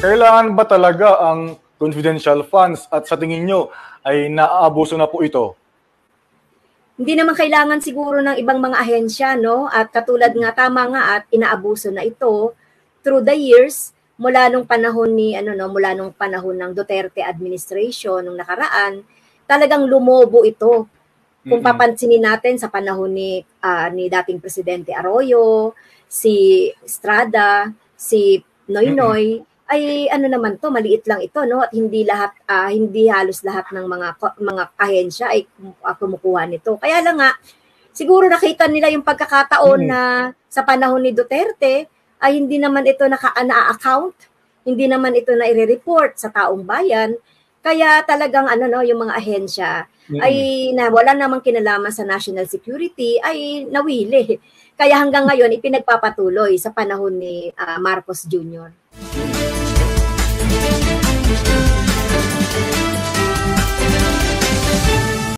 Kailangan ba talaga ang confidential funds at sa tingin nyo ay naaabuso na po ito? Hindi naman kailangan siguro ng ibang mga ahensya, no? At katulad nga, tama nga, at inaabuso na ito through the years mula nung panahon mula nung panahon ng Duterte administration nung nakaraan, talagang lumobo ito. Kung papansinin natin sa panahon ni dating Presidente Arroyo, si Estrada, si Noynoy, ay naman to, maliit lang ito, no? At hindi halos lahat ng mga ahensya ay kumukuha nito. Kaya lang nga, siguro nakita nila yung pagkakataon na sa panahon ni Duterte ay hindi naman ito na-account, hindi naman ito na i-report sa taong bayan. Kaya talagang yung mga ahensya ay na wala namang kinalaman sa national security ay nawili. Kaya hanggang ngayon ipinagpapatuloy sa panahon ni Marcos Jr.